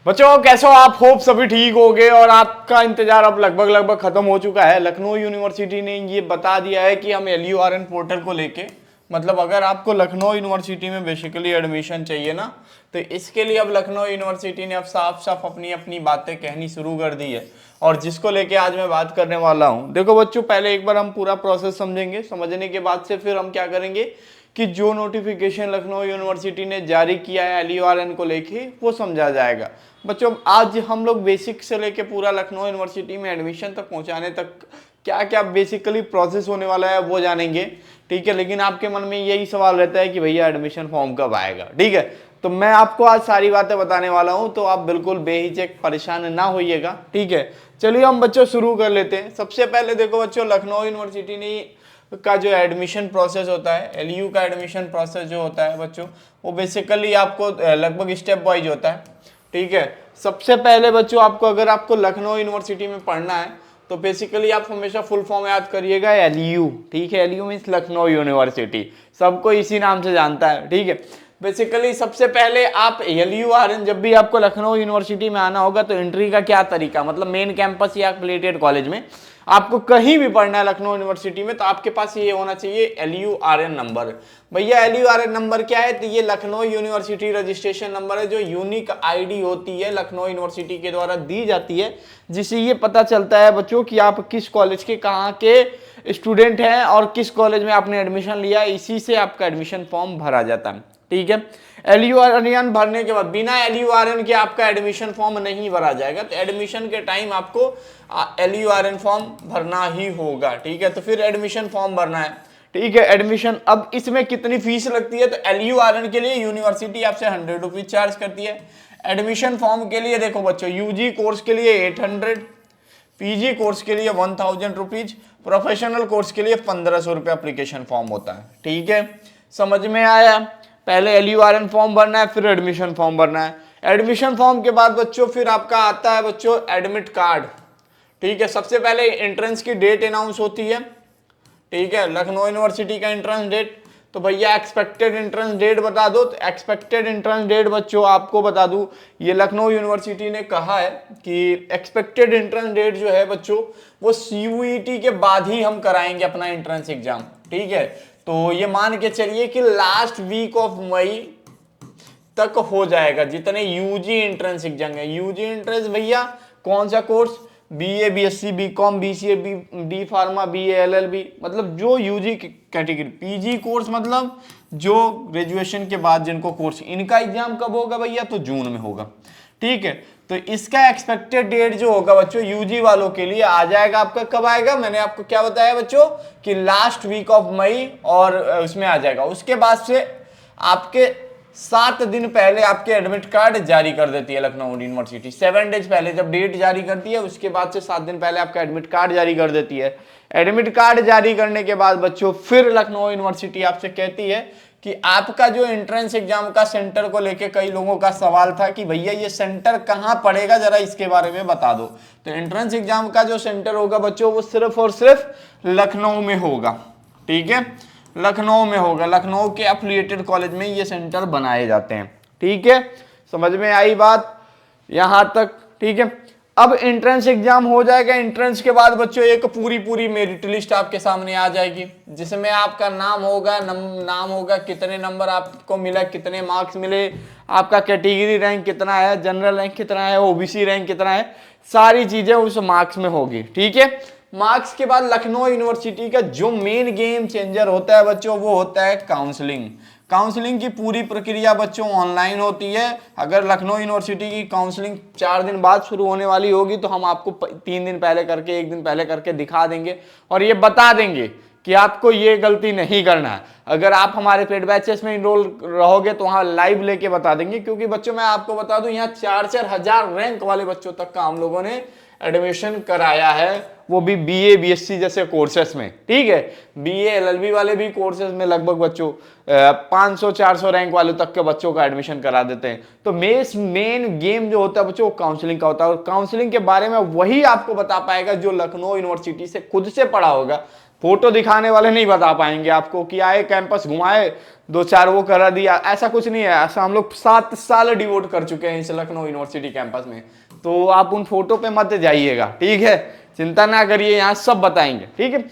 बच्चों कैसे हो आप? होप सभी ठीक हो गए और आपका इंतजार अब लगभग खत्म हो चुका है। लखनऊ यूनिवर्सिटी ने ये बता दिया है कि हम LURN पोर्टल को लेके, मतलब अगर आपको लखनऊ यूनिवर्सिटी में बेसिकली एडमिशन चाहिए ना, तो इसके लिए अब लखनऊ यूनिवर्सिटी ने अब साफ साफ अपनी अपनी बातें कहनी शुरू कर दी है। और जिसको लेके आज मैं बात करने वाला हूँ, देखो बच्चों, पहले एक बार हम पूरा प्रोसेस समझेंगे। समझने के बाद से फिर हम क्या करेंगे कि जो नोटिफिकेशन लखनऊ यूनिवर्सिटी ने जारी किया है LURN को लेके, वो समझा जाएगा। बच्चों आज हम लोग बेसिक से लेके पूरा लखनऊ यूनिवर्सिटी में एडमिशन तक पहुंचाने तक क्या क्या बेसिकली प्रोसेस होने वाला है वो जानेंगे, ठीक है। लेकिन आपके मन में यही सवाल रहता है कि भैया एडमिशन फॉर्म कब आएगा, ठीक है। तो मैं आपको आज सारी बातें बताने वाला हूं, तो आप बिल्कुल बेहिचक परेशान ना होइएगा, ठीक है। चलिए हम बच्चों शुरू कर लेते हैं। सबसे पहले देखो बच्चों, लखनऊ यूनिवर्सिटी ने का जो एडमिशन प्रोसेस होता है, LU का एडमिशन प्रोसेस जो होता है बच्चों, वो बेसिकली आपको लगभग स्टेप वाइज होता है, ठीक है। सबसे पहले बच्चों आपको, अगर आपको लखनऊ यूनिवर्सिटी में पढ़ना है तो बेसिकली आप हमेशा फुल फॉर्म याद करिएगा, LU, ठीक है। LU मीन्स लखनऊ यूनिवर्सिटी, सबको इसी नाम से जानता है, ठीक है। बेसिकली सबसे पहले आप LURN, जब भी आपको लखनऊ यूनिवर्सिटी में आना होगा तो एंट्री का क्या तरीका, मतलब मेन कैंपस या एफिलिएटेड कॉलेज में आपको कहीं भी पढ़ना है लखनऊ यूनिवर्सिटी में, तो आपके पास ये होना चाहिए LURN नंबर। भैया LURN नंबर क्या है? तो ये लखनऊ यूनिवर्सिटी रजिस्ट्रेशन नंबर है, जो यूनिक ID होती है लखनऊ यूनिवर्सिटी के द्वारा दी जाती है, जिससे ये पता चलता है बच्चों कि आप किस कॉलेज के कहाँ के स्टूडेंट हैं और किस कॉलेज में आपने एडमिशन लिया है। इसी से आपका एडमिशन फॉर्म भरा जाता है, ठीक है। LURN भरने के बाद, बिना LURN के आपका एडमिशन फॉर्म नहीं भरा जाएगा, तो एडमिशन के टाइम आपको LURN फॉर्म भरना ही होगा, ठीक है। तो फिर एडमिशन फॉर्म भरना है, ठीक है। एडमिशन, अब इसमें कितनी फीस लगती है? तो LURN के लिए यूनिवर्सिटी आपसे 100 रुपीज चार्ज करती है। एडमिशन फॉर्म के लिए देखो बच्चों, UG कोर्स के लिए 800, PG कोर्स के लिए 1000 रुपीज, प्रोफेशनल कोर्स के लिए 1500 रुपये एप्लीकेशन फॉर्म होता है, ठीक है। समझ में आया? पहले LURN फॉर्म भरना है, फिर एडमिशन फॉर्म भरना है। एडमिशन फॉर्म के बाद बच्चों फिर आपका आता है बच्चों एडमिट कार्ड, ठीक है। सबसे पहले एंट्रेंस की डेट अनाउंस होती है, ठीक है, लखनऊ यूनिवर्सिटी का एंट्रेंस डेट। तो भैया एक्सपेक्टेड एंट्रेंस डेट बता दो। तो एक्सपेक्टेड एंट्रेंस डेट बच्चों आपको बता दूं, ये लखनऊ यूनिवर्सिटी ने कहा है कि एक्सपेक्टेड एंट्रेंस डेट जो है बच्चों, वो CUET के बाद ही हम कराएंगे अपना एंट्रेंस एग्जाम, ठीक है। तो ये मान के चलिए कि लास्ट वीक ऑफ मई तक हो जाएगा जितने UG एंट्रेंस एग्जाम है। UG एंट्रेंस भैया कौन सा course? BA, BSc, BCom, BCA, D pharma, BA, LLB, मतलब जो UG कैटेगरी। PG कोर्स मतलब जो ग्रेजुएशन के बाद जिनको कोर्स, इनका एग्जाम कब होगा भैया? तो जून में होगा, ठीक है। तो इसका एक्सपेक्टेड डेट जो होगा बच्चों UG वालों के लिए आ जाएगा आपका, कब आएगा? मैंने आपको क्या बताया बच्चों कि लास्ट वीक ऑफ मई, और उसमें आ जाएगा। उसके बाद से आपके 7 दिन पहले आपके एडमिट कार्ड जारी कर देती है लखनऊ यूनिवर्सिटी। 7 डेज पहले जब डेट जारी करती है, उसके बाद से 7 दिन पहले आपका एडमिट कार्ड जारी कर देती है। एडमिट कार्ड जारी करने के बाद बच्चों फिर लखनऊ यूनिवर्सिटी आपसे कहती है कि आपका जो एंट्रेंस एग्जाम का सेंटर को लेके कई लोगों का सवाल था कि भैया ये सेंटर कहाँ पड़ेगा, जरा इसके बारे में बता दो। तो एंट्रेंस एग्जाम का जो सेंटर होगा बच्चों, वो सिर्फ और सिर्फ लखनऊ में होगा, ठीक है, लखनऊ में होगा। लखनऊ के एफिलिएटेड कॉलेज में ये सेंटर बनाए जाते हैं, ठीक है। समझ में आई बात यहां तक, ठीक है। अब एंट्रेंस एग्जाम हो जाएगा। एंट्रेंस के बाद बच्चों एक पूरी मेरिट लिस्ट आपके सामने आ जाएगी, जिसमें आपका नाम होगा, नाम होगा, कितने नंबर आपको मिला, कितने मार्क्स मिले, आपका कैटेगरी रैंक कितना है, जनरल रैंक कितना है, OBC रैंक कितना है, सारी चीजें उस मार्क्स में होगी, ठीक है। मार्क्स के बाद लखनऊ यूनिवर्सिटी का जो मेन गेम चेंजर होता है बच्चों, वो होता है काउंसलिंग। काउंसलिंग की पूरी प्रक्रिया बच्चों ऑनलाइन होती है। अगर लखनऊ यूनिवर्सिटी की काउंसलिंग 4 दिन बाद शुरू होने वाली होगी, तो हम आपको 3 दिन पहले करके, 1 दिन पहले करके दिखा देंगे और ये बता देंगे कि आपको ये गलती नहीं करना है। अगर आप हमारे पेड बैचेस में इनरोल रहोगे तो वहां लाइव लेके बता देंगे, क्योंकि बच्चों मैं आपको बता दूं, यहाँ 4-4 हजार रैंक वाले बच्चों तक का हम लोगों ने एडमिशन कराया है, वो भी BA, BSc जैसे कोर्सेस में, ठीक है। BA, LLB वाले भी कोर्सेस में लगभग बच्चों 500-400 रैंक वाले तक के बच्चों का एडमिशन करा देते हैं। तो मेन गेम जो होता है बच्चों, काउंसलिंग का होता है, और काउंसलिंग के बारे में वही आपको बता पाएगा जो लखनऊ यूनिवर्सिटी से खुद से पढ़ा होगा। फोटो दिखाने वाले नहीं बता पाएंगे आपको कि आए कैंपस घुमाए, 2-4 वो करा दिया, ऐसा कुछ नहीं है। ऐसा हम लोग 7 साल डिवोट कर चुके हैं इस लखनऊ यूनिवर्सिटी कैंपस में, तो आप उन फोटो पे मत जाइएगा, ठीक है, चिंता ना करिए, यहाँ सब बताएंगे, ठीक है।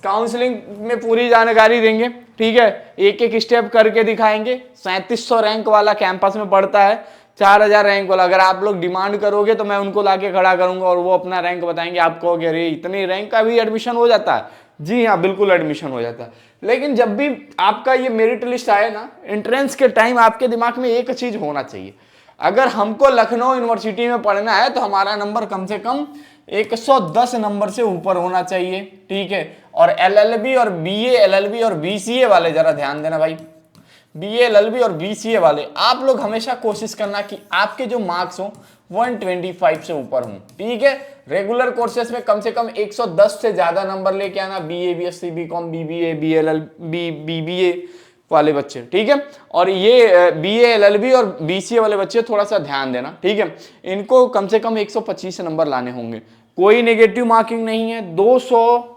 काउंसलिंग में पूरी जानकारी देंगे, ठीक है, एक एक स्टेप करके दिखाएंगे। 3700 रैंक वाला कैंपस में पढ़ता है, 4000 रैंक वाला। अगर आप लोग डिमांड करोगे तो मैं उनको लाके खड़ा करूंगा और वो अपना रैंक बताएंगे, आप कहोगे अरे इतनी रैंक का भी एडमिशन हो जाता है? जी हाँ, बिल्कुल एडमिशन हो जाता है। लेकिन जब भी आपका ये मेरिट लिस्ट आए ना, एंट्रेंस के टाइम आपके दिमाग में एक चीज होना चाहिए, अगर हमको लखनऊ यूनिवर्सिटी में पढ़ना है तो हमारा नंबर कम से कम 110 नंबर से ऊपर होना चाहिए, ठीक है। और एलएलबी और बीए, एलएलबी और बीसीए वाले जरा ध्यान देना भाई, बीए, एलएलबी और बीसीए वाले आप लोग हमेशा कोशिश करना कि आपके जो मार्क्स हो 125 से ऊपर हों, ठीक है। रेगुलर कोर्सेज में कम से कम 110 से ज्यादा नंबर लेके आना, BA, BSc, BCom, BBA, BLLB, BBA वाले बच्चे, ठीक है। और ये बीए, एलएलबी और बीसीए वाले बच्चे थोड़ा सा ध्यान देना, ठीक है। इनको कम से कम 125 नंबर लाने होंगे, कोई नेगेटिव मार्किंग नहीं है। 200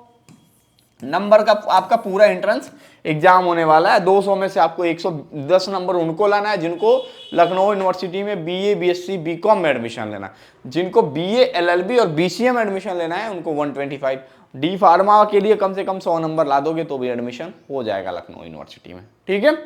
नंबर का आपका पूरा एंट्रेंस एग्जाम होने वाला है। 200 में से आपको 110 नंबर उनको लाना है जिनको लखनऊ यूनिवर्सिटी में बीए, बीएससी, बीकॉम में एडमिशन लेना है। जिनको बीए, एलएलबी और बीसीए में एडमिशन लेना है उनको 125। डी फार्मा के लिए कम से कम 100 नंबर ला दोगे तो भी एडमिशन हो जाएगा लखनऊ यूनिवर्सिटी में, ठीक है।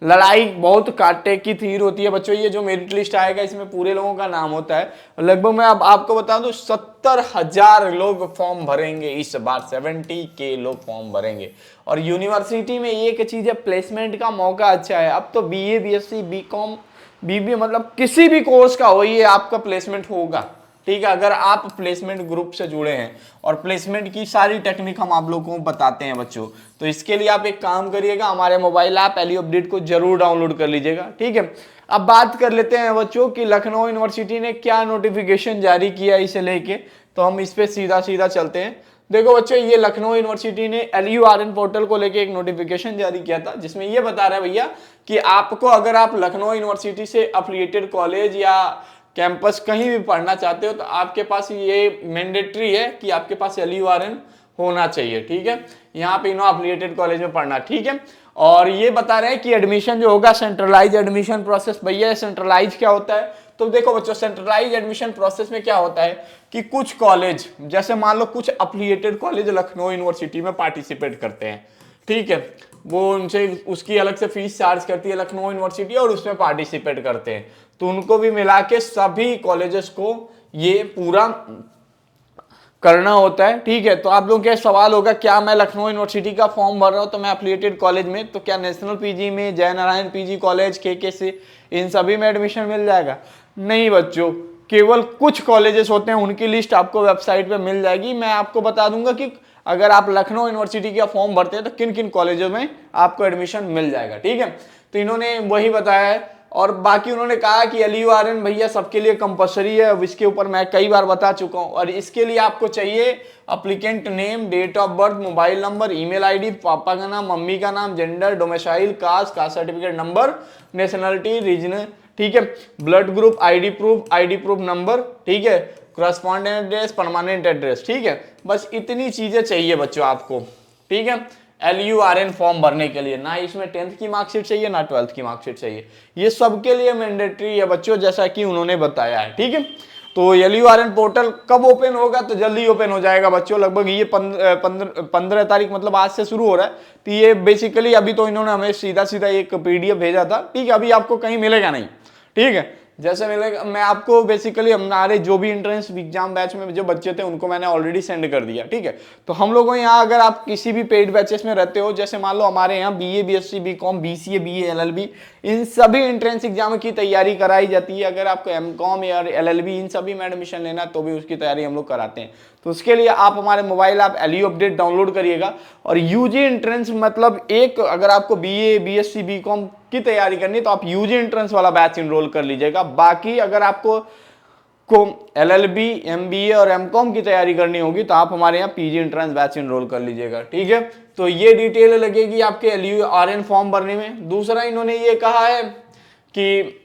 लड़ाई बहुत कांटे की तीर होती है बच्चों। ये जो मेरिट लिस्ट आएगा इसमें पूरे लोगों का नाम होता है। लगभग मैं अब आपको बता दूं 70,000 लोग फॉर्म भरेंगे इस बार, 70K लोग फॉर्म भरेंगे। और यूनिवर्सिटी में एक चीज है, प्लेसमेंट का मौका अच्छा है। अब तो बीए, बीएससी, बीकॉम, बीबीए मतलब किसी भी कोर्स का हो ये आपका प्लेसमेंट होगा, ठीक है, अगर आप प्लेसमेंट ग्रुप से जुड़े हैं। और प्लेसमेंट की सारी टेक्निक हम आप लोगों को बताते हैं बच्चों। तो इसके लिए आप एक काम करिएगा, हमारे मोबाइल ऐप एलियो अपडेट को जरूर डाउनलोड कर लीजिएगा, ठीक है। अब बात कर लेते हैं बच्चों कि लखनऊ यूनिवर्सिटी ने क्या नोटिफिकेशन जारी किया इसे लेके, तो हम इस पे सीधा सीधा चलते हैं। देखो बच्चों, ये लखनऊ यूनिवर्सिटी ने LURN पोर्टल को लेके एक नोटिफिकेशन जारी किया था जिसमें ये बता रहा है भैया कि आपको, अगर आप लखनऊ यूनिवर्सिटी से अफिलिएटेड कॉलेज या कैंपस कहीं भी पढ़ना चाहते हो तो आपके पास ये मैंडेटरी है कि आपके पास LURN होना चाहिए, ठीक है। यहाँ पे इनो अफिलिएटेड कॉलेज में पढ़ना, ठीक है। और ये बता रहे हैं कि एडमिशन जो होगा सेंट्रलाइज एडमिशन प्रोसेस। भैया सेंट्रलाइज क्या होता है? तो देखो बच्चों, सेंट्रलाइज एडमिशन प्रोसेस में क्या होता है कि कुछ कॉलेज, जैसे मान लो कुछ अफिलिएटेड कॉलेज लखनऊ यूनिवर्सिटी में पार्टिसिपेट करते हैं, ठीक है, वो उनसे उसकी अलग से फीस चार्ज करती है लखनऊ यूनिवर्सिटी और उसमें पार्टिसिपेट करते हैं, तो उनको भी मिला के सभी कॉलेजेस को ये पूरा करना होता है, ठीक है। तो आप लोगों का सवाल होगा, क्या मैं लखनऊ यूनिवर्सिटी का फॉर्म भर रहा हूँ तो मैं अफिलिएटेड कॉलेज में, तो क्या नेशनल पीजी में, जय नारायण पीजी कॉलेज, KKC, इन सभी में एडमिशन मिल जाएगा? नहीं बच्चों, केवल कुछ कॉलेजेस होते हैं, उनकी लिस्ट आपको वेबसाइट पे मिल जाएगी। मैं आपको बता दूंगा कि अगर आप लखनऊ यूनिवर्सिटी का फॉर्म भरते हैं तो किन किन कॉलेजों में आपको एडमिशन मिल जाएगा, ठीक है। तो इन्होंने वही बताया है। और बाकी उन्होंने कहा कि LURN भैया सबके लिए कंपलसरी है, अब इसके ऊपर मैं कई बार बता चुका हूं। और इसके लिए आपको चाहिए applicant name, date of birth, mobile number, email ID, पापा का नाम, मम्मी का नाम, gender, domicile, caste certificate number, nationality, region, ठीक है, blood group, ID proof number, ठीक है, करस्पॉन्डेंट एड्रेस, परमानेंट एड्रेस, ठीक है। बस इतनी चीजें चाहिए बच्चों आपको, ठीक है, LURN फॉर्म भरने के लिए। ना इसमें 10th की मार्कशीट चाहिए, ना 12th की मार्कशीट चाहिए, ये सबके लिए मैंडेटरी है बच्चों, जैसा कि उन्होंने बताया है, ठीक है। तो LURN पोर्टल कब ओपन होगा? तो जल्दी ओपन हो जाएगा बच्चों, लगभग ये 15 तारीख, मतलब आज से शुरू हो रहा है। तो ये बेसिकली अभी तो इन्होंने हमें सीधा सीधा एक PDF भेजा था, ठीक है, अभी आपको कहीं मिलेगा नहीं, ठीक है। जैसे मिलेगा मैं आपको बेसिकली हमारे जो भी एंट्रेंस एग्जाम बैच में जो बच्चे थे उनको मैंने ऑलरेडी सेंड कर दिया, ठीक है। तो हम लोगों यहाँ, अगर आप किसी भी पेड बैचेस में रहते हो, जैसे मान लो हमारे यहाँ BA, BSc, BCom, BCA, BA, LLB, इन सभी एंट्रेंस एग्जाम की तैयारी कराई जाती है। अगर आपको MCom या LLB इन सभी में एडमिशन लेना तो भी उसकी तैयारी हम लोग कराते हैं। तो उसके लिए आप हमारे मोबाइल ऐप एलियो अपडेट डाउनलोड करिएगा। और UG एंट्रेंस मतलब एक, अगर आपको BA, BSc, BCom की तैयारी करनी है तो आप UG एंट्रेंस वाला बैच इनरोल कर लीजिएगा। बाकी अगर आपको LLB, MBA और MCom की तैयारी करनी होगी तो आप हमारे यहाँ PG एंट्रेंस बैच इनरोल कर लीजिएगा, ठीक है। तो ये डिटेल लगेगी आपके LURN फॉर्म भरने में। दूसरा इन्होंने ये कहा है कि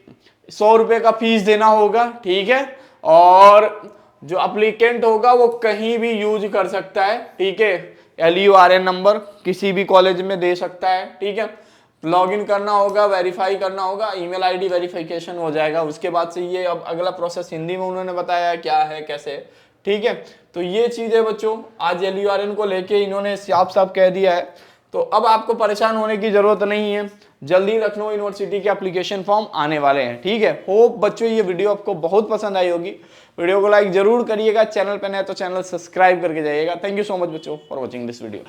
100 रुपये का फीस देना होगा, ठीक है, और जो अप्लीकेंट होगा वो कहीं भी यूज कर सकता है, ठीक है, LURN नंबर किसी भी कॉलेज में दे सकता है, ठीक है। लॉगिन करना होगा, वेरीफाई करना होगा, ईमेल आईडी वेरिफिकेशन हो जाएगा। उसके बाद से ये अब अगला प्रोसेस हिंदी में उन्होंने बताया क्या है कैसे है, ठीक है। तो ये चीज़ है बच्चों, आज LURN को लेके इन्होंने साफ साफ कह दिया है। तो अब आपको परेशान होने की जरूरत नहीं है, जल्दी लखनऊ यूनिवर्सिटी के एप्लीकेशन फॉर्म आने वाले हैं, ठीक है। होप बच्चों ये वीडियो आपको बहुत पसंद आई होगी। वीडियो को लाइक जरूर करिएगा, चैनल पे नए तो चैनल सब्सक्राइब करके जाइएगा। थैंक यू सो मच बच्चों फॉर वॉचिंग दिस वीडियो।